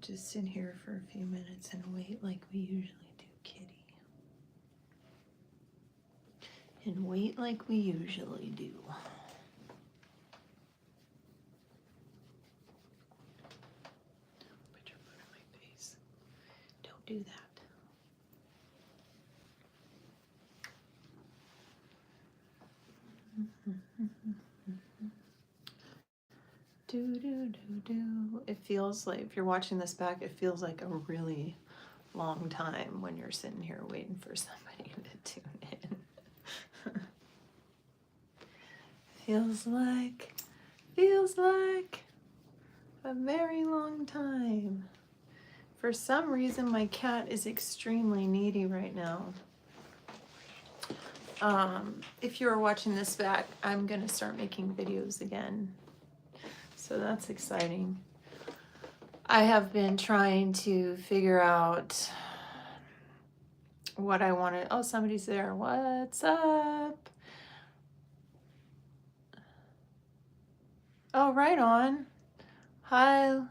just sit here for a few minutes and wait like we usually do, kitty. And wait like we usually do. Put your foot in my face. Don't do that. Do, do, do, do. It feels like, if you're watching this back, it feels like a really long time when you're sitting here waiting for somebody to tune in. feels like a very long time. For some reason, my cat is extremely needy right now. If you are watching this back, I'm gonna start making videos again. So that's exciting. I have been trying to figure out what I wanted. Oh, somebody's there. What's up? Oh, right on. Hi,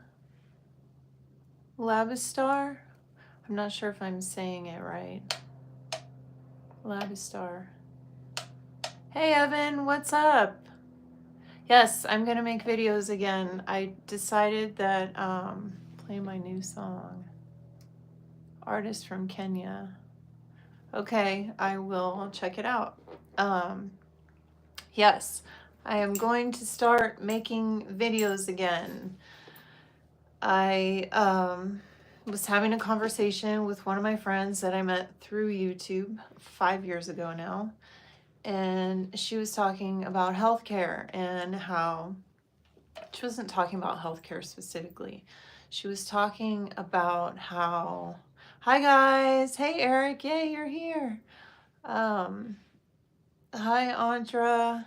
Labistar. I'm not sure if I'm saying it right. Labistar. Hey, Evan, what's up? Yes, I'm gonna make videos again. I decided that, play my new song. Artist from Kenya. Okay, I will check it out. Yes, I am going to start making videos again. I was having a conversation with one of my friends that I met through YouTube 5 years ago now. And she was talking about healthcare and how she wasn't talking about healthcare specifically. She was talking about how, hi guys, hey Eric, yay, you're here. Hi Andra.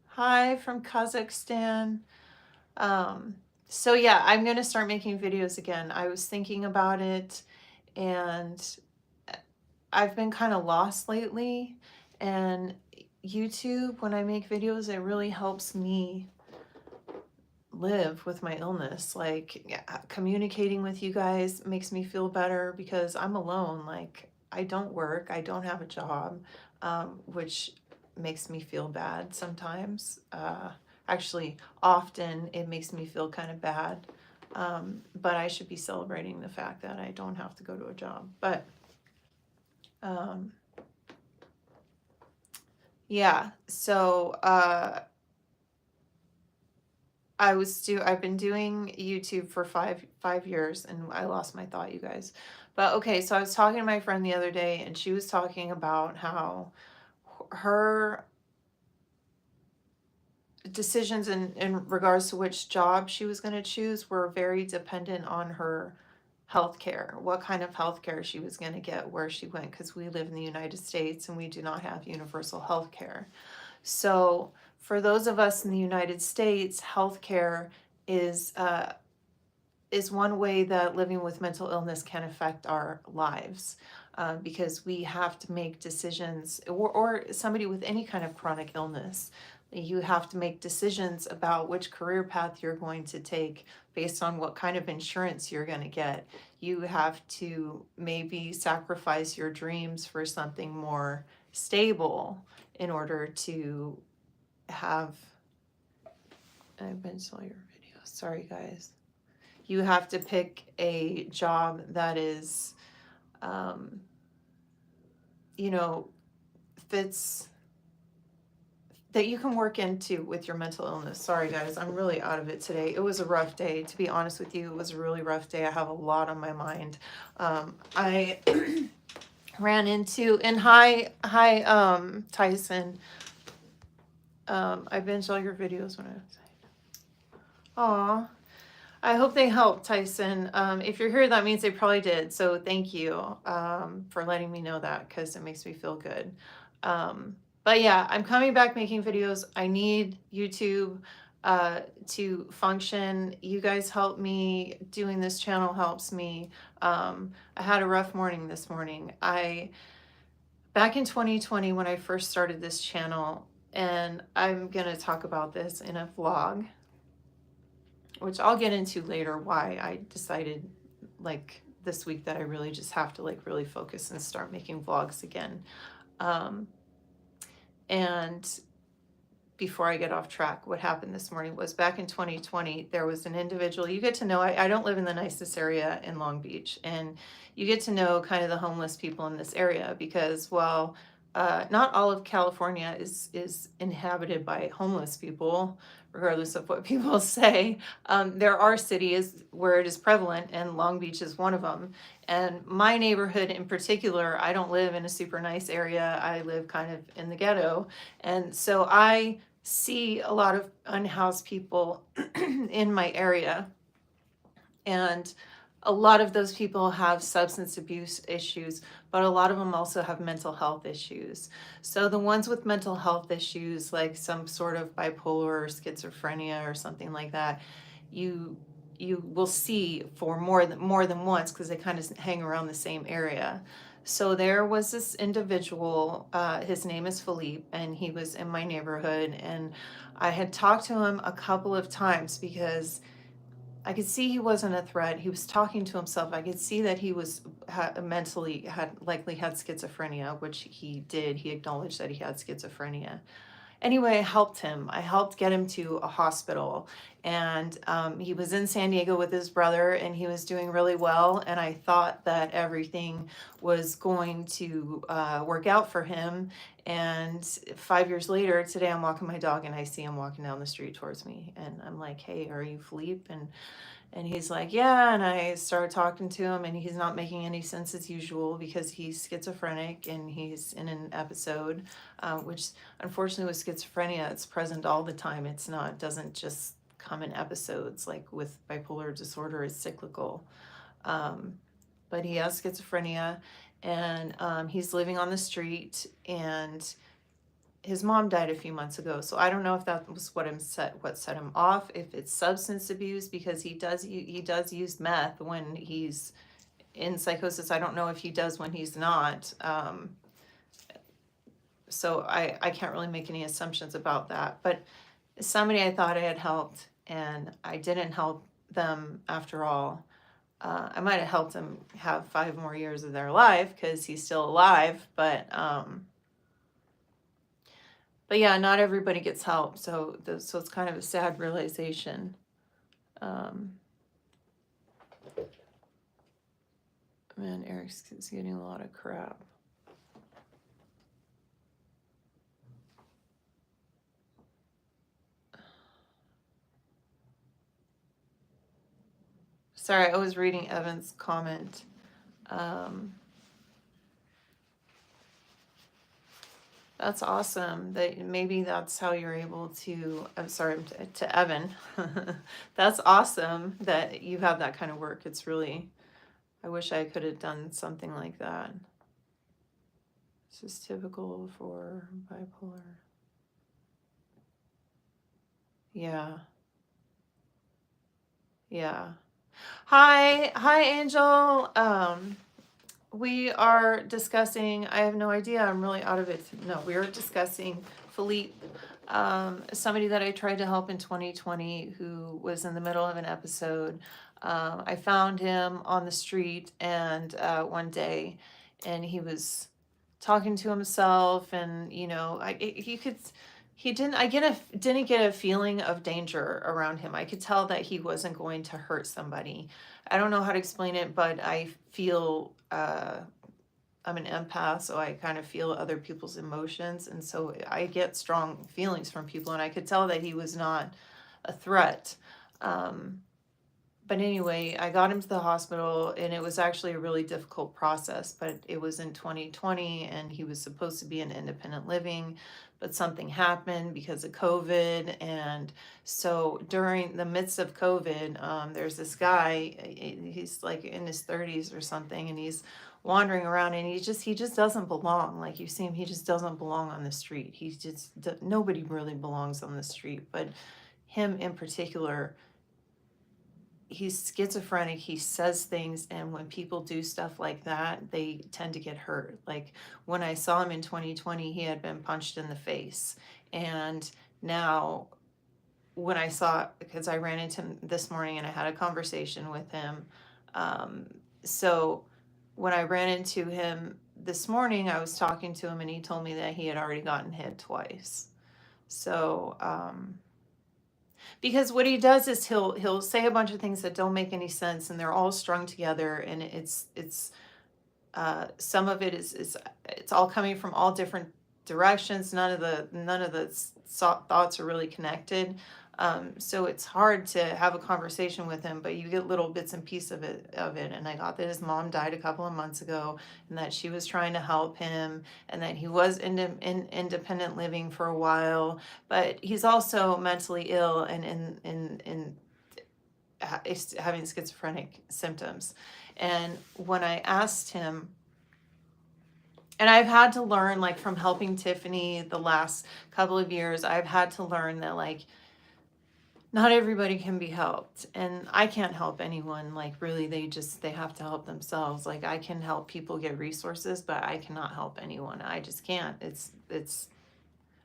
Hi from Kazakhstan. So yeah, I'm gonna start making videos again. I was thinking about it and I've been kind of lost lately, and YouTube, when I make videos, it really helps me live with my illness. Like, yeah, communicating with you guys makes me feel better because I'm alone. Like, I don't work, I don't have a job, which makes me feel bad sometimes. Actually, often it makes me feel kind of bad. But I should be celebrating the fact that I don't have to go to a job. But yeah, so I've been doing YouTube for five years, and I lost my thought, you guys. But okay, so I was talking to my friend the other day, and she was talking about how her decisions in regards to which job she was going to choose were very dependent on her health care, what kind of health care she was going to get where she went, because we live in the United States and we do not have universal health care. So for those of us in the United States, healthcare is one way that living with mental illness can affect our lives, because we have to make decisions, or somebody with any kind of chronic illness, you have to make decisions about which career path you're going to take based on what kind of insurance you're going to get. You have to maybe sacrifice your dreams for something more stable in order to have, I've been saw your video, sorry guys. You have to pick a job that is, you know, fits, that you can work into with your mental illness. Sorry guys, I'm really out of it today. It was a rough day, to be honest with you. It was a really rough day. I have a lot on my mind. I ran into, and hi Tyson. I binge all your videos when I was saying. Aw, I hope they help, Tyson. If you're here, that means they probably did. So thank you for letting me know that, because it makes me feel good. But yeah, I'm coming back making videos. I need YouTube to function. You guys help me. Doing this channel helps me. I had a rough morning this morning. Back in 2020, when I first started this channel, and I'm going to talk about this in a vlog, which I'll get into later why I decided like this week that I really just have to like really focus and start making vlogs again. Um, and before I get off track, what happened this morning was back in 2020, there was an individual, you get to know, I don't live in the nicest area in Long Beach, and you get to know kind of the homeless people in this area because, well, not all of California is inhabited by homeless people, regardless of what people say. There are cities where it is prevalent, and Long Beach is one of them. And my neighborhood in particular, I don't live in a super nice area. I live kind of in the ghetto. And so I see a lot of unhoused people in my area. And a lot of those people have substance abuse issues, but a lot of them also have mental health issues. So the ones with mental health issues, like some sort of bipolar or schizophrenia or something like that, you you will see for more than once because they kind of hang around the same area. So there was this individual, his name is Philippe, and he was in my neighborhood, and I had talked to him a couple of times because I could see he wasn't a threat. He was talking to himself. I could see that he was mentally had likely had schizophrenia, which he did. He acknowledged that he had schizophrenia. Anyway, I helped him. I helped get him to a hospital, and he was in San Diego with his brother, and he was doing really well. And I thought that everything was going to work out for him. And 5 years later, today I'm walking my dog, and I see him walking down the street towards me, and I'm like, "Hey, are you Philippe?" And he's like, yeah. And I started talking to him, and he's not making any sense as usual because he's schizophrenic and he's in an episode, which unfortunately with schizophrenia, it's present all the time. It's not, doesn't just come in episodes like with bipolar disorder, it's cyclical. Um, but he has schizophrenia, and he's living on the street, and his mom died a few months ago, so I don't know if that was what set him off, if it's substance abuse, because he does use meth when he's in psychosis. I don't know if he does when he's not. So I can't really make any assumptions about that. But somebody I thought I had helped, and I didn't help them after all. I might have helped him have 5 more years of their life because he's still alive, but yeah, not everybody gets help, so it's kind of a sad realization. Um, man, Eric's getting a lot of crap. Sorry, I was reading Evan's comment. That's awesome. That maybe that's how you're able to. I'm sorry to Evan. That's awesome that you have that kind of work. It's really. I wish I could have done something like that. This is typical for bipolar. Yeah. Yeah. Hi, Angel. We are discussing, I have no idea, I'm really out of it. No, we are discussing Philippe, somebody that I tried to help in 2020 who was in the middle of an episode. I found him on the street and one day, and he was talking to himself, and you could, he didn't, didn't get a feeling of danger around him. I could tell that he wasn't going to hurt somebody. I don't know how to explain it, but I feel I'm an empath, so I kind of feel other people's emotions, and so I get strong feelings from people, and I could tell that he was not a threat. But anyway, I got him to the hospital, and it was actually a really difficult process, but it was in 2020, and he was supposed to be in independent living, but something happened because of COVID. And so during the midst of COVID, there's this guy, he's like in his 30s or something, and he's wandering around, and he just doesn't belong. Like, you see him, he just doesn't belong on the street. Nobody really belongs on the street, but him in particular, he's schizophrenic. He says things, and when people do stuff like that, they tend to get hurt. Like, when I saw him in 2020, he had been punched in the face, and now when I saw, because I ran into him this morning and I had a conversation with him. Um, so when I ran into him this morning, I was talking to him and he told me that he had already gotten hit twice. So, because what he does is he'll say a bunch of things that don't make any sense and they're all strung together, and it's some of it is it's all coming from all different directions. None of the thoughts are really connected. So it's hard to have a conversation with him, but you get little bits and pieces of it. And I got that his mom died a couple of months ago, and that she was trying to help him, and that he was in independent living for a while, but he's also mentally ill and is having schizophrenic symptoms. And when I asked him, and I've had to learn, like, from helping Tiffany the last couple of years, I've had to learn that, like, not everybody can be helped, and I can't help anyone. Like, really, they have to help themselves. Like, I can help people get resources, but I cannot help anyone. I just can't. It's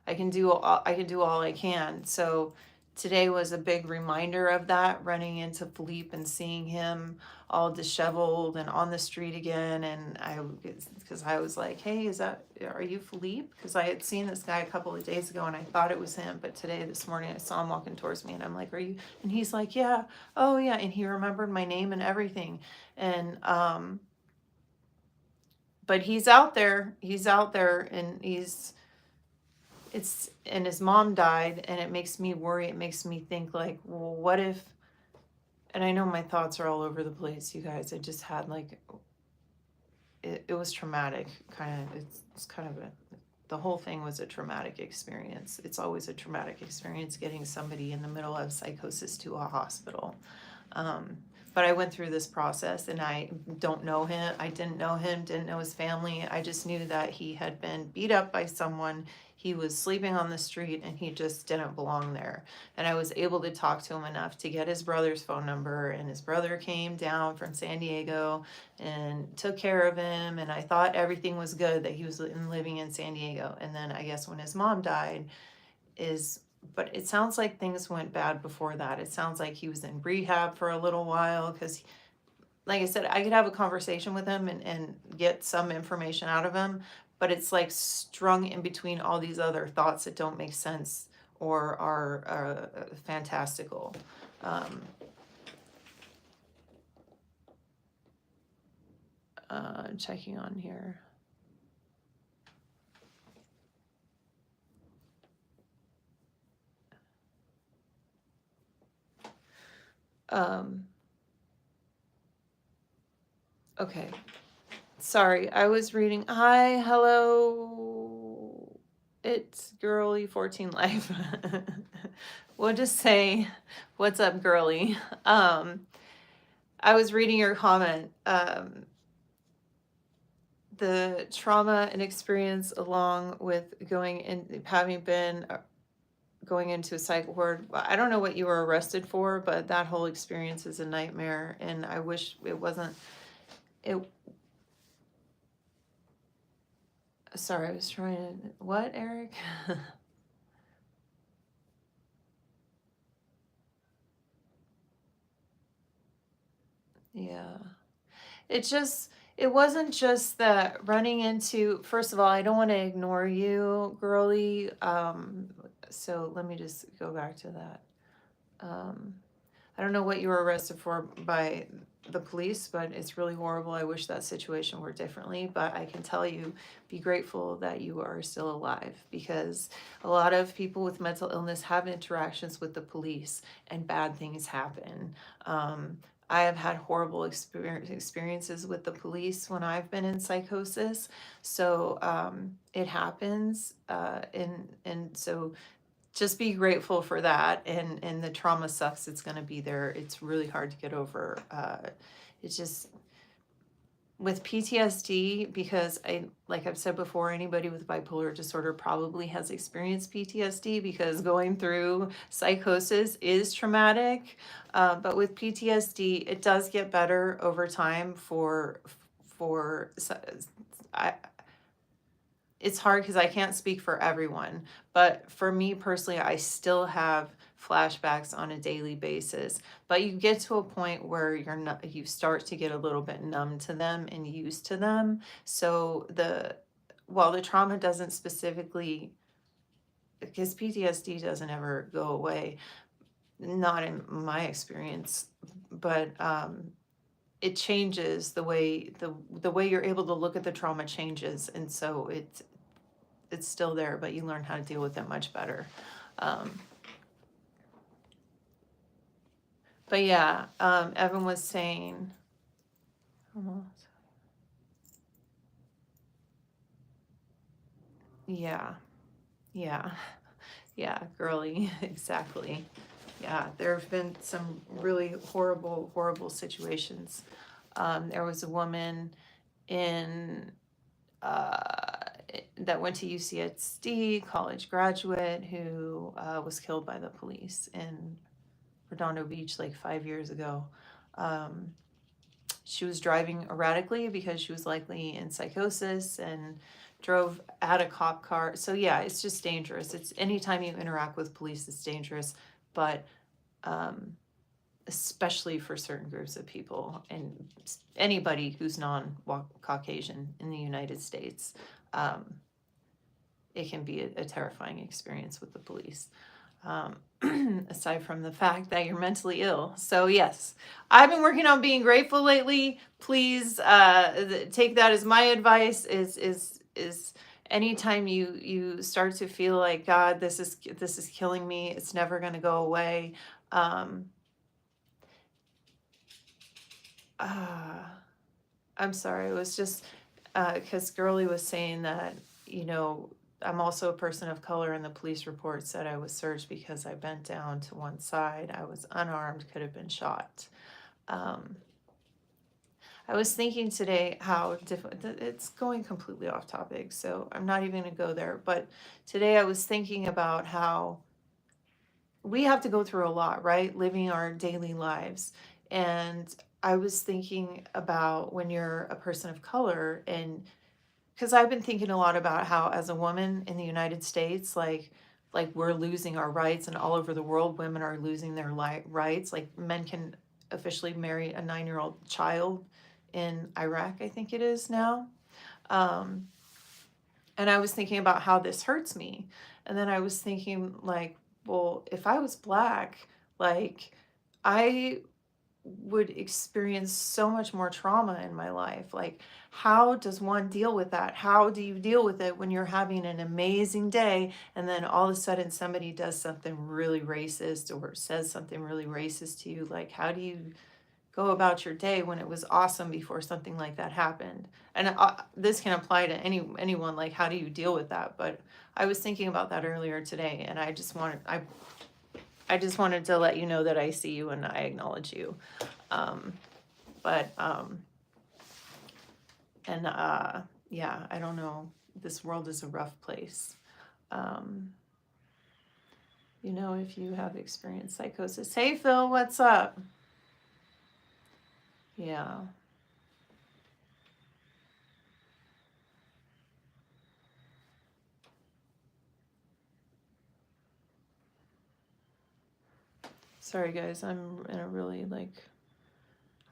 I can do all I can. So today was a big reminder of that, running into Philippe and seeing him all disheveled and on the street again. And because I was like, hey, are you Philippe? Because I had seen this guy a couple of days ago and I thought it was him. But this morning, I saw him walking towards me and I'm like, are you? And he's like, yeah, oh yeah. And he remembered my name and everything. And, but he's out there, and and his mom died, and it makes me worry. It makes me think, like, well, what if, and I know my thoughts are all over the place, you guys. I just had, like, it was traumatic, it's kind of the whole thing was a traumatic experience. It's always a traumatic experience getting somebody in the middle of psychosis to a hospital. But I went through this process, and I don't know him. I didn't know him, didn't know his family. I just knew that he had been beat up by someone. He was sleeping on the street and he just didn't belong there. And I was able to talk to him enough to get his brother's phone number, and his brother came down from San Diego and took care of him. And I thought everything was good, that he was living in San Diego. And then I guess when his mom died, but it sounds like things went bad before that. It sounds like he was in rehab for a little while, because, like I said, I could have a conversation with him and get some information out of him, but it's like strung in between all these other thoughts that don't make sense or are fantastical. Checking on here. Okay. Sorry, I was reading. Hi, hello. It's girly 14 life. We'll just say, what's up, girly? I was reading your comment. The trauma and experience, along with having been going into a psych ward. I don't know what you were arrested for, but that whole experience is a nightmare, and I wish it wasn't. Sorry, I was trying to. What, Eric? Yeah. It wasn't just that running into, first of all, I don't want to ignore you, girly. So let me just go back to that. I don't know what you were arrested for by the police, but it's really horrible. I wish that situation were differently, but I can tell you, be grateful that you are still alive, because a lot of people with mental illness have interactions with the police and bad things happen. I have had horrible experiences with the police when I've been in psychosis. So it happens. And so just be grateful for that. And the trauma sucks. It's going to be there. It's really hard to get over. It's just with PTSD, because like I've said before, anybody with bipolar disorder probably has experienced PTSD, because going through psychosis is traumatic. But with PTSD, it does get better over time it's hard because I can't speak for everyone, but for me personally, I still have flashbacks on a daily basis, but you get to a point where you start to get a little bit numb to them and used to them. So while the trauma doesn't specifically, because PTSD doesn't ever go away, not in my experience, but it changes the way you're able to look at the trauma changes, and so it's still there, but you learn how to deal with it much better. Um, but yeah, Evan was saying, oh, yeah, yeah, yeah, girly, exactly. Yeah, there have been some really horrible, horrible situations. There was a woman in that went to UCSD, college graduate, who was killed by the police in Redondo Beach like 5 years ago. Um, she was driving erratically because she was likely in psychosis and drove at a cop car. So yeah, it's just dangerous. It's anytime you interact with police, it's dangerous, but um, especially for certain groups of people and anybody who's non-Caucasian in the United States. Um, it can be a terrifying experience with the police. Um, aside from the fact that you're mentally ill. So yes, I've been working on being grateful lately. Please take that as my advice. Is anytime you start to feel like, God, this is killing me. It's never going to go away. Um, I'm sorry. It was just because Girly was saying that, you know, I'm also a person of color, and the police report said I was searched because I bent down to one side. I was unarmed, could have been shot. Um, I was thinking today how different, it's going completely off topic, so I'm not even going to go there. But today I was thinking about how we have to go through a lot, right? Living our daily lives. And I was thinking about when you're a person of color, and because I've been thinking a lot about how as a woman in the United States, like we're losing our rights, and all over the world women are losing their rights. Like men can officially marry a 9-year-old child in Iraq, I think it is now. Um, and I was thinking about how this hurts me. And then I was thinking, like, well, if I was black, like, I would experience so much more trauma in my life. Like, how does one deal with that? How do you deal with it when you're having an amazing day and then all of a sudden somebody does something really racist or says something really racist to you? Like, how do you go about your day when it was awesome before something like that happened? And this can apply to anyone. Like, how do you deal with that? But I was thinking about that earlier today, and I just wanted to let you know that I see you and I acknowledge you. Um, but and yeah, I don't know. This world is a rough place. Um, you know, if you have experienced psychosis. Hey Phil, what's up? Yeah. Sorry guys, I'm in a really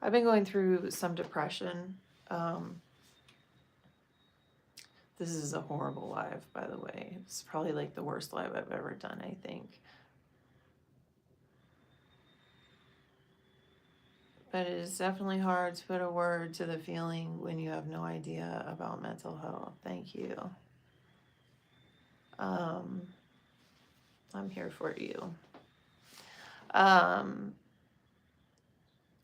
I've been going through some depression. Um, this is a horrible live, by the way. It's probably like the worst live I've ever done, I think. But it is definitely hard to put a word to the feeling when you have no idea about mental health. Thank you. Um, I'm here for you. Um,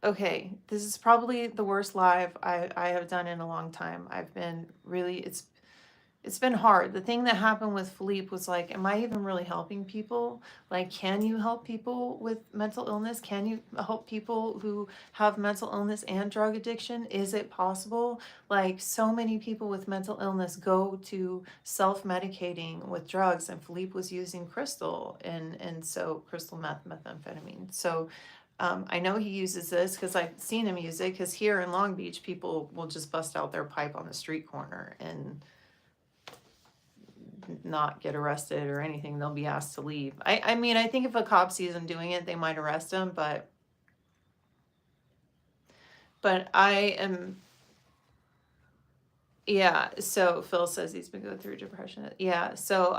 okay, this is probably the worst live I have done in a long time. I've been really, it's been hard. The thing that happened with Philippe was like, am I even really helping people? Like, can you help people with mental illness? Can you help people who have mental illness and drug addiction? Is it possible? Like, so many people with mental illness go to self-medicating with drugs, and Philippe was using crystal and so crystal methamphetamine. So I know he uses this because I've seen him use it, because here in Long Beach, people will just bust out their pipe on the street corner and and not get arrested or anything. They'll be asked to leave. I mean, I think if a cop sees him doing it, they might arrest him, but I am, yeah. So Phil says he's been going through depression. Yeah. So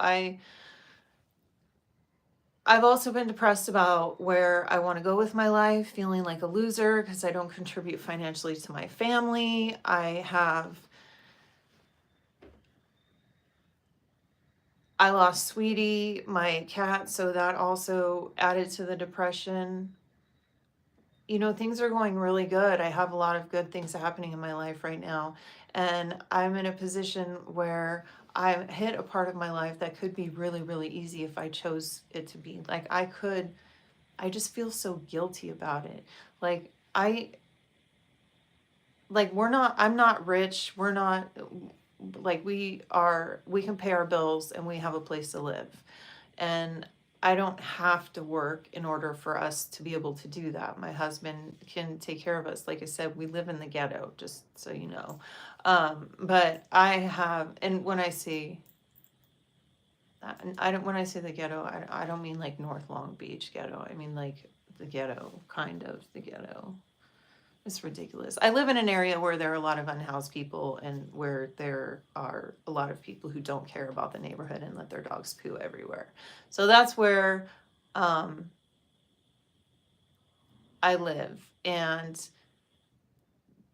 I've also been depressed about where I want to go with my life, feeling like a loser because I don't contribute financially to my family. I lost Sweetie, my cat, so that also added to the depression. You know, things are going really good. I have a lot of good things happening in my life right now. And I'm in a position where I hit a part of my life that could be really, really easy if I chose it to be. Like, I just feel so guilty about it. Like, I'm not rich. We're not, like, we can pay our bills and we have a place to live. And I don't have to work in order for us to be able to do that. My husband can take care of us. Like I said, we live in the ghetto, just so you know. But I have, and when I say that, and I don't, when I say the ghetto, I don't mean like North Long Beach ghetto. I mean like the ghetto, kind of the ghetto. It's ridiculous. I live in an area where there are a lot of unhoused people and where there are a lot of people who don't care about the neighborhood and let their dogs poo everywhere. So that's where um, I live. And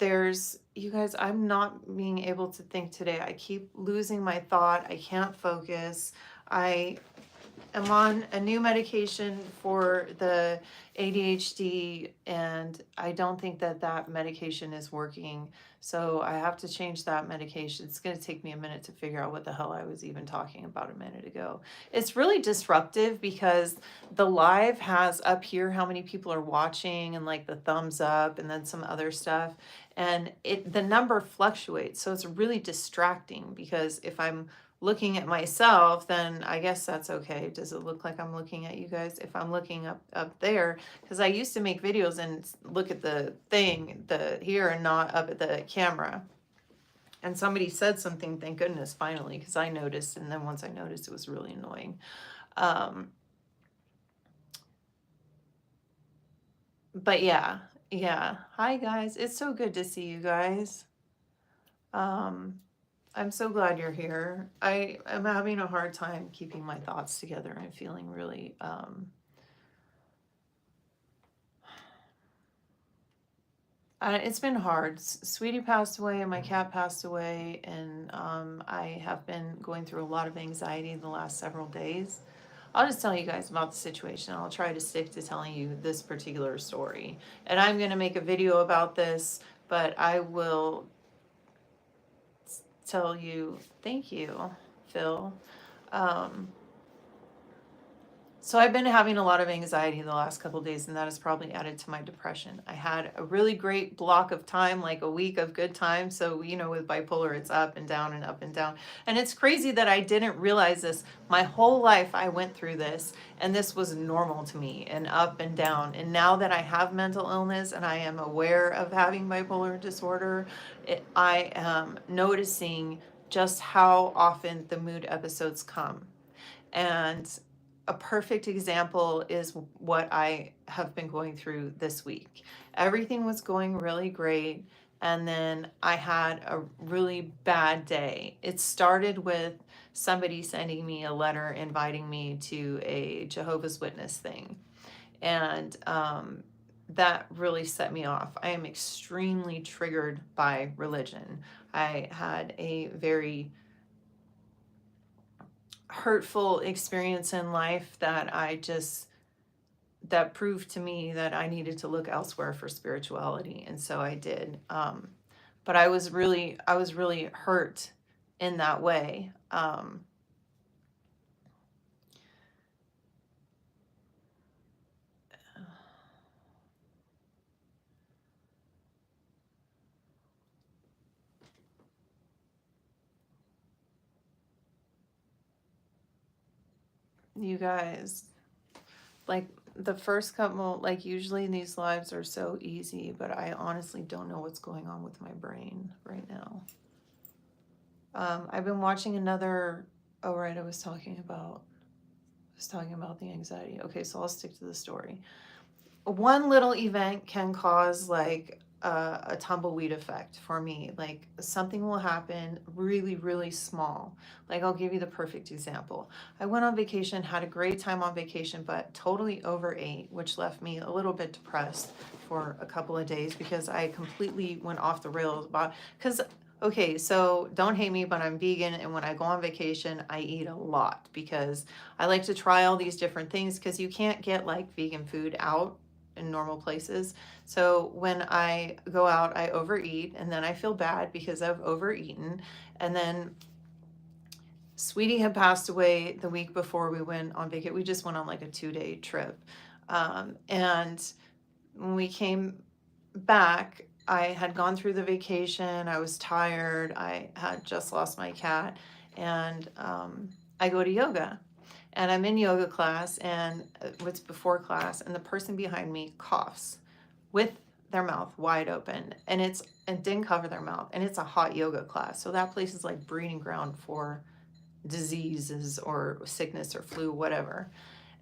you guys, I'm not being able to think today. I keep losing my thought. I can't focus. I am on a new medication for the ADHD, and I don't think that medication is working. So I have to change that medication. It's going to take me a minute to figure out what the hell I was even talking about a minute ago. It's really disruptive because the live has up here how many people are watching and like the thumbs up and then some other stuff. And the number fluctuates. So it's really distracting because if I'm looking at myself, then I guess that's okay. Does it look like I'm looking at you guys? If I'm looking up there, because I used to make videos and look at the thing, the here, and not up at the camera. And somebody said something, thank goodness, finally, because I noticed, and then once I noticed, it was really annoying. But yeah. Hi guys, it's so good to see you guys. I'm so glad you're here. I am having a hard time keeping my thoughts together. I'm feeling really it's been hard. Sweetie passed away and my cat passed away, and I have been going through a lot of anxiety the last several days. I'll just tell you guys about the situation. I'll try to stick to telling you this particular story. And I'm going to make a video about this, but I will tell you, thank you, Phil. So I've been having a lot of anxiety the last couple of days, and that has probably added to my depression. I had a really great block of time, like a week of good time. So, you know, with bipolar, it's up and down and up and down. And it's crazy that I didn't realize this. My whole life I went through this, and this was normal to me, and up and down. And now that I have mental illness and I am aware of having bipolar disorder, I am noticing just how often the mood episodes come. And a perfect example is what I have been going through this week. Everything was going really great, and then I had a really bad day. It started with somebody sending me a letter inviting me to a Jehovah's Witness thing. And that really set me off. I am extremely triggered by religion. I had a very hurtful experience in life that proved to me that I needed to look elsewhere for spirituality, and so I did. But I was really hurt in that way. You guys, like the first couple, like usually these lives are so easy, but I honestly don't know what's going on with my brain right now. I've been watching another Oh, right, I was talking about the anxiety. Okay, so I'll stick to the story. One little event can cause like a tumbleweed effect for me. Like something will happen really, really small. Like I'll give you the perfect example. I went on vacation, had a great time on vacation, but totally overate, which left me a little bit depressed for a couple of days because I completely went off the rails about, because okay, so don't hate me, but I'm vegan, and when I go on vacation, I eat a lot because I like to try all these different things because you can't get like vegan food out in normal places. So when I go out, I overeat and then I feel bad because I've overeaten. And then Sweetie had passed away the week before we went on vacation. We just went on like a 2-day trip. And when we came back, I had gone through the vacation. I was tired. I had just lost my cat. And I go to yoga. And I'm in yoga class, and it's before class, and the person behind me coughs with their mouth wide open, and it didn't cover their mouth, and it's a hot yoga class, so that place is like breeding ground for diseases or sickness or flu, whatever.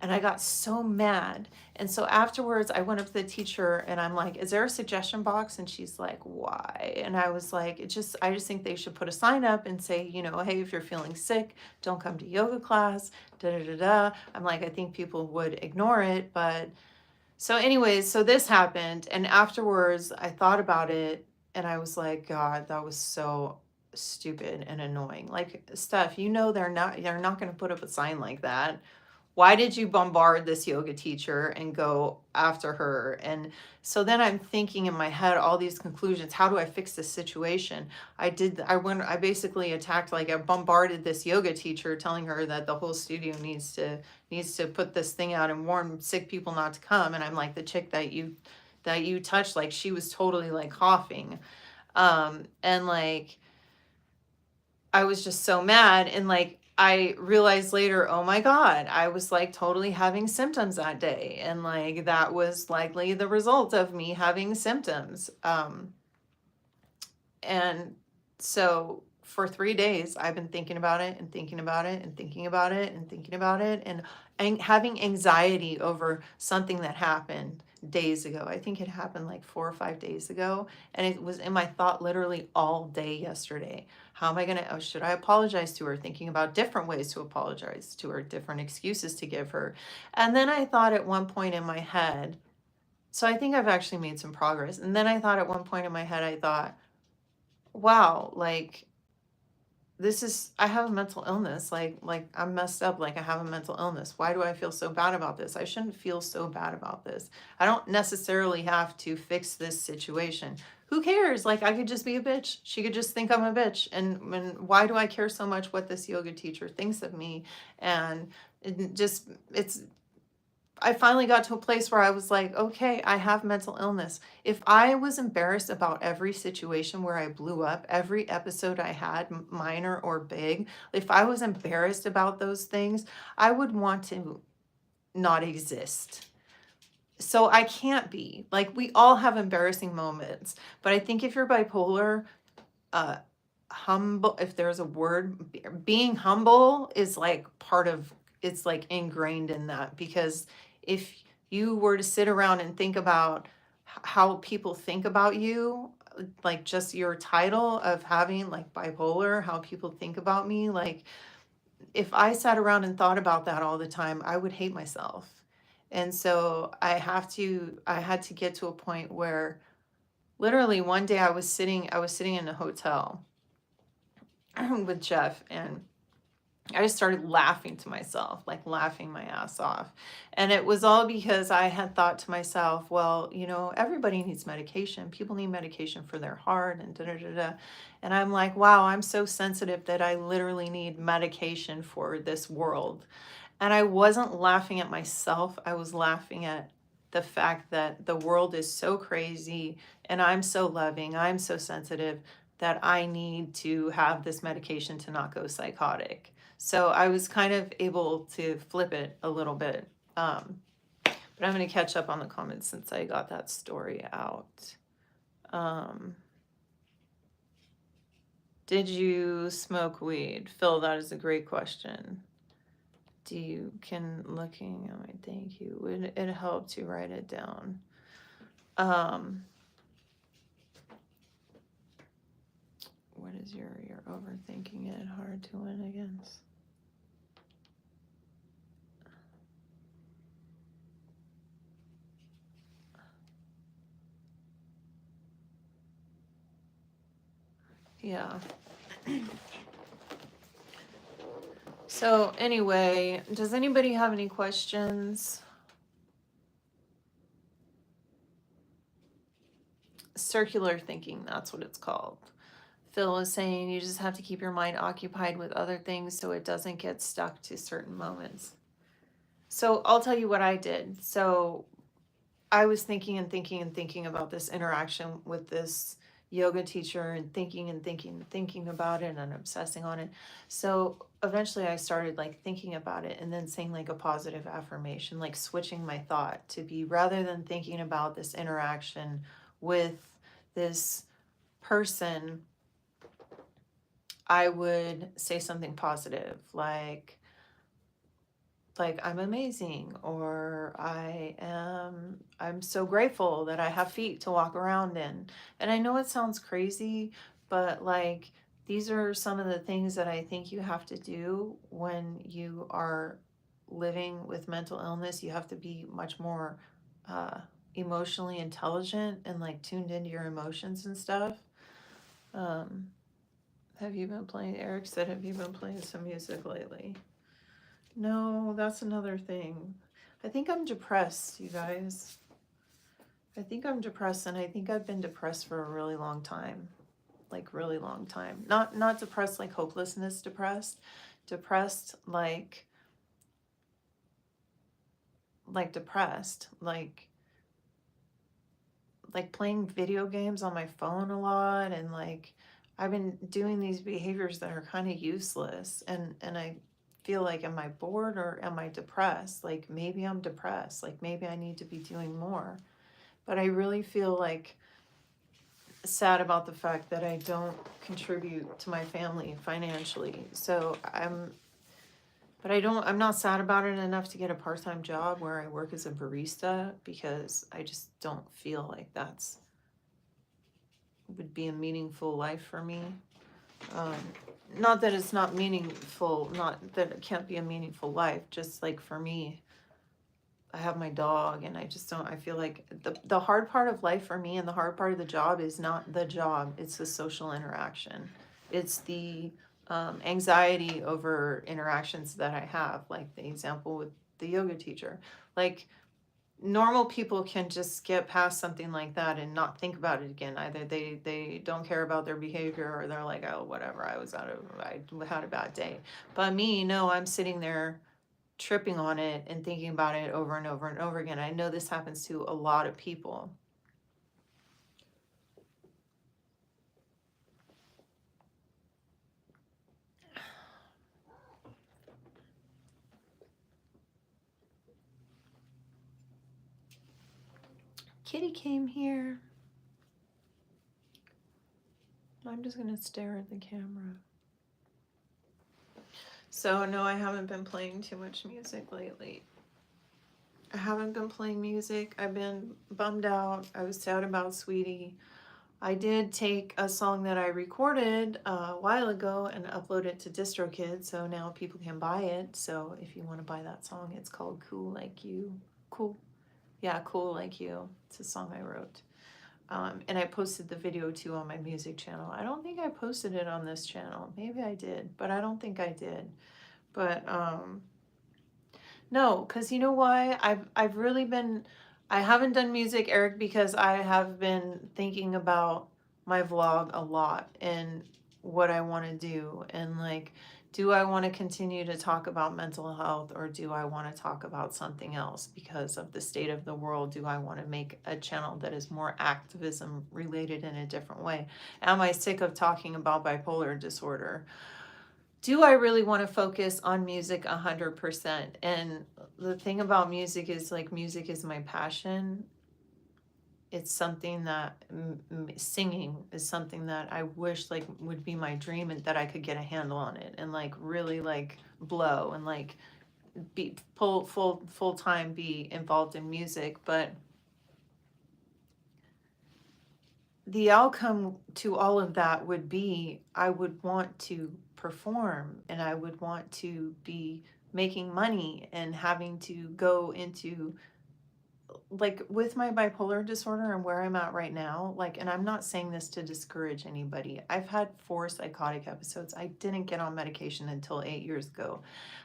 And I got so mad. And so afterwards, I went up to the teacher and I'm like, is there a suggestion box? And she's like, why? And I was like, I just think they should put a sign up and say, hey, if you're feeling sick, don't come to yoga class, da da da da. I'm like, I think people would ignore it. But so, anyways, so this happened. And afterwards, I thought about it and I was like, God, that was so stupid and annoying. Like, Steph, they're not going to put up a sign like that. Why did you bombard this yoga teacher and go after her? And so then I'm thinking in my head all these conclusions. How do I fix this situation? I basically attacked, like I bombarded this yoga teacher, telling her that the whole studio needs to put this thing out and warn sick people not to come. And I'm like, the chick that you touched, like she was totally like coughing. And like I was just so mad, and like I realized later, oh my God, I was like totally having symptoms that day. And like that was likely the result of me having symptoms. And so for 3 days, I've been thinking about it and thinking about it and thinking about it and thinking about it and having anxiety over something that happened days ago. I think it happened like 4 or 5 days ago. And it was in my thought literally all day yesterday. How am I going to, should I apologize to her? Thinking about different ways to apologize to her, different excuses to give her. And then I thought at one point in my head, so I think I've actually made some progress. And then I thought at one point in my head, I thought, wow, like I have a mental illness. Like I'm messed up. Like I have a mental illness. Why do I feel so bad about this? I shouldn't feel so bad about this. I don't necessarily have to fix this situation. Who cares? Like I could just be a bitch. She could just think I'm a bitch. And why do I care so much what this yoga teacher thinks of me? And I finally got to a place where I was like, okay, I have mental illness. If I was embarrassed about every situation where I blew up, every episode I had, minor or big, if I was embarrassed about those things, I would want to not exist. So I can't be. Like, we all have embarrassing moments. But I think if you're bipolar, humble, if there's a word, being humble is like part of, it's like ingrained in that, because if you were to sit around and think about how people think about you, like just your title of having like bipolar, how people think about me, like if I sat around and thought about that all the time, I would hate myself. And so I had to get to a point where literally one day I was sitting in a hotel with Jeff, and I just started laughing to myself, like laughing my ass off. And it was all because I had thought to myself, well, everybody needs medication. People need medication for their heart and da da da da. And I'm like, wow, I'm so sensitive that I literally need medication for this world. And I wasn't laughing at myself. I was laughing at the fact that the world is so crazy and I'm so loving, I'm so sensitive that I need to have this medication to not go psychotic. So I was kind of able to flip it a little bit. But I'm going to catch up on the comments since I got that story out. Did you smoke weed? Phil, that is a great question. Do you, can looking at my thank you, would it help to write it down? What is you're overthinking it, hard to win against? Yeah. So anyway, does anybody have any questions? Circular thinking, that's what it's called. Phil is saying you just have to keep your mind occupied with other things so it doesn't get stuck to certain moments. So I'll tell you what I did. So I was thinking and thinking and thinking about this interaction with this yoga teacher and thinking and thinking and thinking about it and obsessing on it. So eventually I started like thinking about it and then saying like a positive affirmation, like switching my thought to be, rather than thinking about this interaction with this person, I would say something positive like I'm amazing, or I'm so grateful that I have feet to walk around in. And I know it sounds crazy, but like these are some of the things that I think you have to do when you are living with mental illness. You have to be much more uh, emotionally intelligent and like tuned into your emotions and stuff. um, have you been playing, Eric said, have you been playing some music lately? No, that's another thing. I think I'm depressed, you guys. I think I'm depressed, and I think I've been depressed for a really long time. Like really long time. Not depressed like hopelessness depressed. Depressed depressed. Like playing video games on my phone a lot, and like I've been doing these behaviors that are kind of useless, and I feel like, am I bored or am I depressed? Like maybe I'm depressed, like maybe I need to be doing more. But I really feel like sad about the fact that I don't contribute to my family financially. So I'm not sad about it enough to get a part-time job where I work as a barista, because I just don't feel like that's would be a meaningful life for me. Um, Not that it's not meaningful, not that it can't be a meaningful life, just like for me, I have my dog, and I just don't, I feel like the hard part of life for me and the hard part of the job is not the job, it's the social interaction. It's the anxiety over interactions that I have, like the example with the yoga teacher. Like normal people can just get past something like that and not think about it again. Either they don't care about their behavior, or they're like, oh whatever, I had a bad day. But me, no, I'm sitting there tripping on it and thinking about it over and over and over again. I know this happens to a lot of people. Kitty came here. I'm just gonna stare at the camera. So no, I haven't been playing too much music lately. I haven't been playing music. I've been bummed out. I was sad about Sweetie. I did take a song that I recorded a while ago and upload it to DistroKid, so now people can buy it. So if you want to buy that song, it's called Cool Like You. Cool. Yeah, Cool Like You. It's a song I wrote. And I posted the video too on my music channel. I don't think I posted it on this channel. Maybe I did, but I don't think I did. But no, because you know why? I've really been, I haven't done music, Eric, because I have been thinking about my vlog a lot and what I want to do, and like, do I want to continue to talk about mental health, or do I want to talk about something else because of the state of the world? Do I want to make a channel that is more activism related in a different way? Am I sick of talking about bipolar disorder? Do I really want to focus on music 100%? And the thing about music is like, music is my passion. it's something that singing is something that I wish like would be my dream, and that I could get a handle on it and like really like blow and like be full time be involved in music. But the outcome to all of that would be I would want to perform, and I would want to be making money and having to go into, like, with my bipolar disorder and where I'm at right now, like, and I'm not saying this to discourage anybody. I've had 4 psychotic episodes. I didn't get on medication until 8 years ago.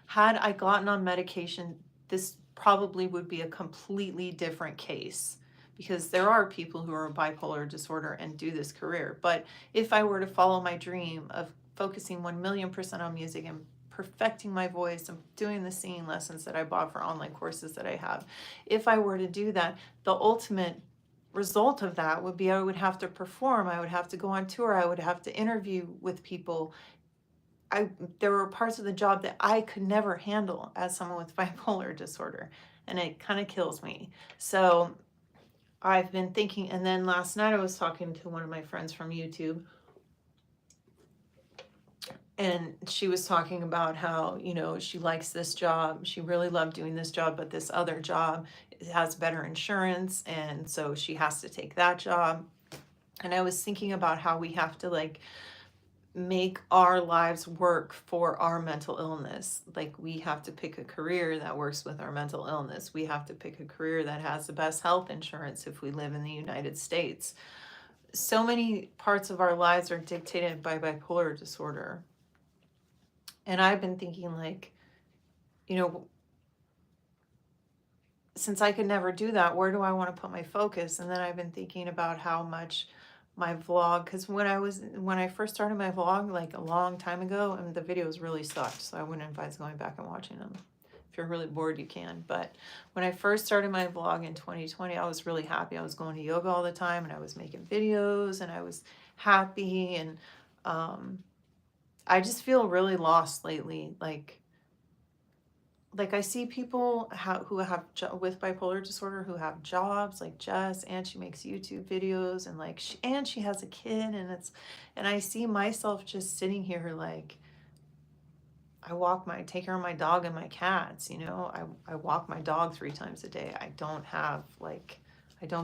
Had I gotten on medication, this probably would be a completely different case, because there are people who are bipolar disorder and do this career. But if I were to follow my dream of focusing 1,000,000% on music and perfecting my voice and doing the singing lessons that I bought for online courses that I have, if I were to do that, the ultimate result of that would be I would have to perform, I would have to go on tour, I would have to interview with people. I There were parts of the job that I could never handle as someone with bipolar disorder, and it kind of kills me. So I've been thinking, and then last night I was talking to one of my friends from YouTube, and she was talking about how, she likes this job. She really loved doing this job, but this other job has better insurance, and so she has to take that job. And I was thinking about how we have to like make our lives work for our mental illness. Like, we have to pick a career that works with our mental illness. We have to pick a career that has the best health insurance if we live in the United States. So many parts of our lives are dictated by bipolar disorder. And I've been thinking, like, you know, since I could never do that, where do I want to put my focus? And then I've been thinking about how much my vlog, because when I first started my vlog like a long time ago, and the videos really sucked, so I wouldn't advise going back and watching them. If you're really bored, you can. But when I first started my vlog in 2020, I was really happy. I was going to yoga all the time, and I was making videos, and I was happy. And I just feel really lost lately. Like I see people who have with bipolar disorder who have jobs, like Jess, and she makes YouTube videos, and like she has a kid, and I see myself just sitting here like, I take care of my dog and my cats, I walk my dog 3 times a day. I don't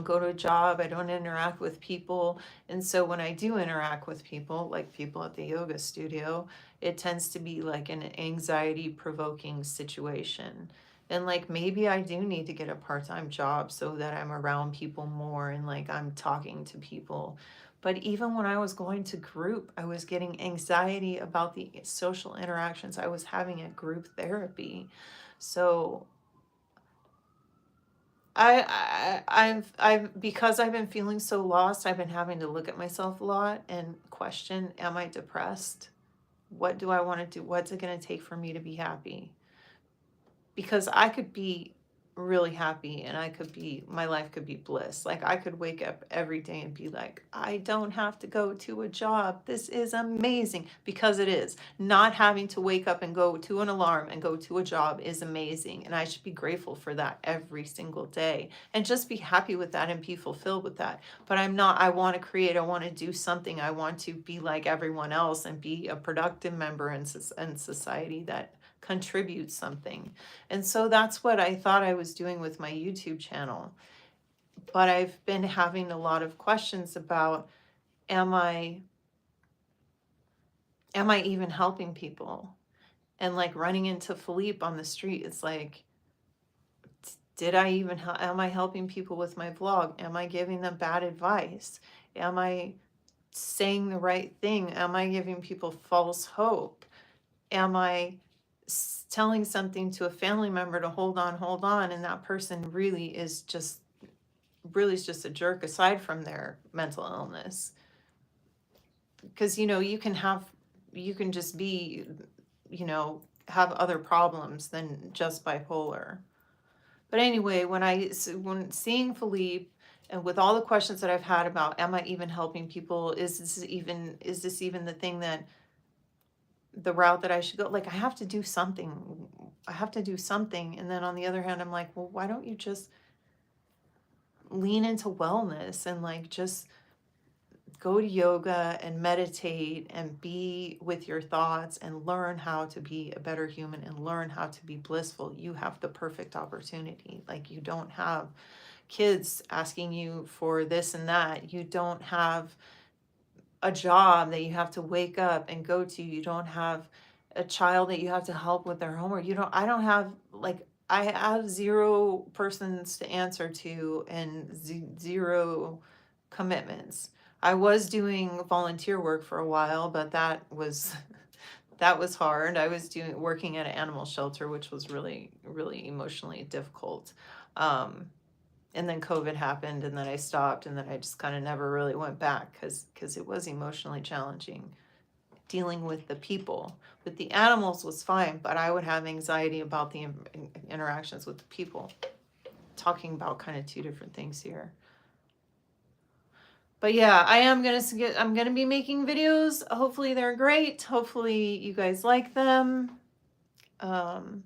go to a job, I don't interact with people. And so when I do interact with people, like people at the yoga studio, it tends to be like an anxiety provoking situation. And like, maybe I do need to get a part-time job so that I'm around people more and like I'm talking to people. But even when I was going to group, I was getting anxiety about the social interactions I was having at group therapy. So I've because I've been feeling so lost, I've been having to look at myself a lot and question, am I depressed? What do I want to do? What's it going to take for me to be happy? Because I could be really happy, and my life could be bliss. Like, I could wake up every day and be like, I don't have to go to a job. This is amazing, because it is. Not having to wake up and go to an alarm and go to a job is amazing. And I should be grateful for that every single day and just be happy with that and be fulfilled with that. But I'm not. I want to create, I want to do something. I want to be like everyone else and be a productive member in society that contributes something. And so that's what I thought I was doing with my YouTube channel. But I've been having a lot of questions about, am I even helping people? And like running into Philippe on the street, it's like, am I helping people with my vlog? Am I giving them bad advice? Am I saying the right thing? Am I giving people false hope? Am I telling something to a family member to hold on, and that person really is just a jerk, aside from their mental illness? Because you can just be, have other problems than just bipolar. But anyway, when seeing Philippe, and with all the questions that I've had about, am I even helping people, is this even the thing, that the route that I should go? Like, I have to do something. And then on the other hand, I'm like, well, why don't you just lean into wellness and like just go to yoga and meditate and be with your thoughts and learn how to be a better human and learn how to be blissful. You have the perfect opportunity. Like, you don't have kids asking you for this and that. You don't have a job that you have to wake up and go to. You don't have a child that you have to help with their homework. I don't have, like, I have zero persons to answer to and zero commitments. I was doing volunteer work for a while, but that was that was hard. I was doing working at an animal shelter, which was really, really emotionally difficult. Um, and then COVID happened, and then I stopped, and then I just kind of never really went back because it was emotionally challenging dealing with the people. With the animals was fine, but I would have anxiety about the interactions with the people. Talking about kind of two different things here. But yeah, I'm gonna be making videos. Hopefully they're great. Hopefully you guys like them. Um,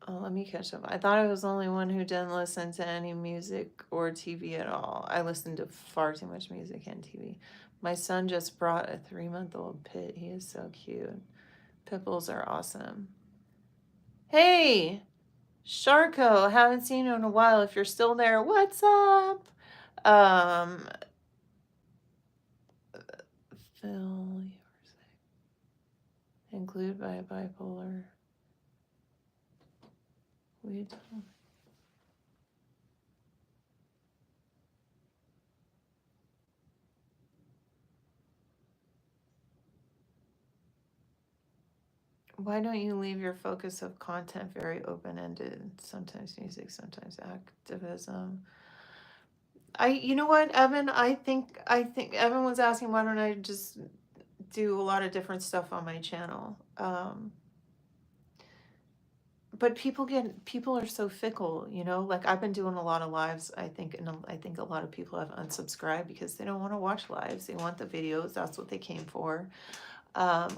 Oh, let me catch up. I thought I was the only one who didn't listen to any music or TV at all. I listened to far too much music and TV. My son just brought a 3-month-old pit. He is so cute. Pit bulls are awesome. Hey, Sharko, haven't seen you in a while. If you're still there, what's up? Um, Phil, you were saying, include by bipolar. We don't. Why don't you leave your focus of content very open-ended? Sometimes music, sometimes activism. You know what, Evan? I think Evan was asking why don't I just do a lot of different stuff on my channel. But people are so fickle, you know. Like, I've been doing a lot of lives. I think, and I think a lot of people have unsubscribed because they don't want to watch lives. They want the videos. That's what they came for.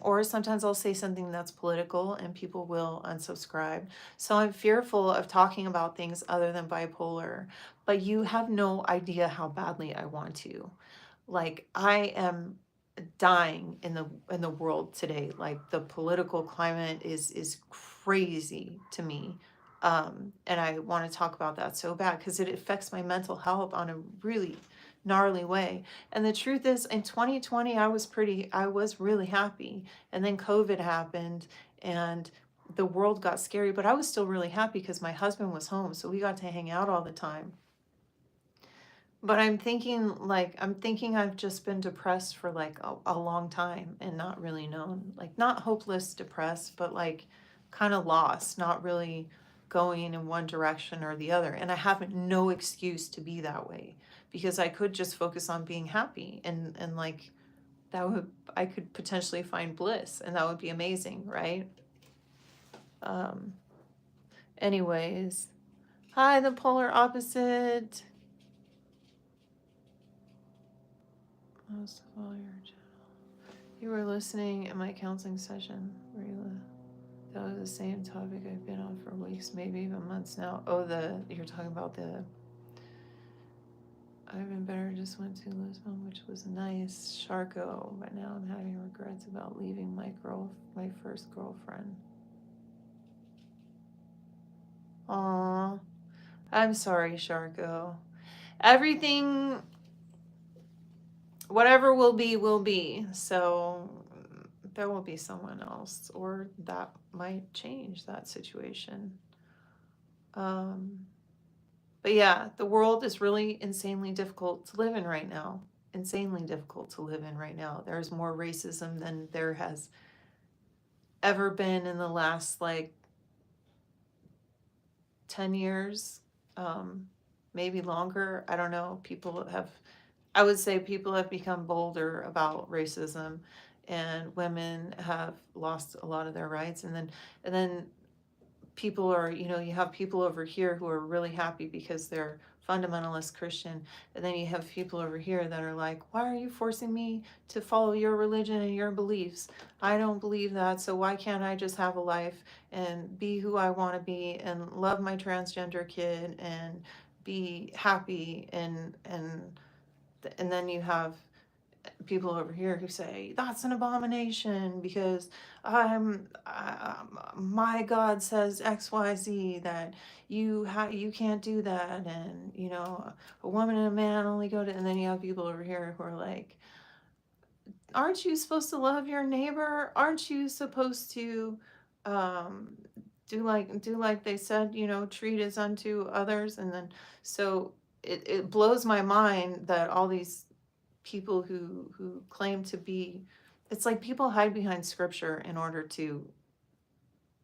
Or sometimes I'll say something that's political and people will unsubscribe. So I'm fearful of talking about things other than bipolar, but you have no idea how badly I want to. Like, I am dying in the world today. Like, the political climate is crazy to me. And I want to talk about that so bad because it affects my mental health on a really gnarly way. And the truth is, in 2020, I was really happy. And then COVID happened and the world got scary, but I was still really happy because my husband was home. So we got to hang out all the time. But I'm thinking I've just been depressed for like a long time and not really known. Like, not hopeless depressed, but like kind of lost, not really going in one direction or the other. And I have no excuse to be that way because I could just focus on being happy and like that would I could potentially find bliss and that would be amazing, right? Um anyways, hi, the polar opposite. Most of all your You were listening in my counseling session where that was the same topic I've been on for weeks, maybe even months now. Oh, you're talking about the I've been better, just went to Lisbon, which was nice, Sharko, but now I'm having regrets about leaving my first girlfriend. Aw, I'm sorry, Sharko. Everything, whatever will be, will be. So there will be someone else, or that might change that situation. But yeah, the world is really insanely difficult to live in right now. Insanely difficult to live in right now. There's more racism than there has ever been in the last like 10 years, maybe longer. I don't know. I would say people have become bolder about racism, and women have lost a lot of their rights. And then people are, you have people over here who are really happy because they're fundamentalist Christian. And then you have people over here that are like, why are you forcing me to follow your religion and your beliefs? I don't believe that, so why can't I just have a life and be who I want to be and love my transgender kid and be happy? And then you have people over here who say that's an abomination because my God says XYZ, that you can't do that, and a woman and a man only go to. And then you have people over here who are like, aren't you supposed to love your neighbor? Aren't you supposed to um, do like they said, treat as unto others? And then so it blows my mind that all these people who claim to be, it's like people hide behind scripture in order to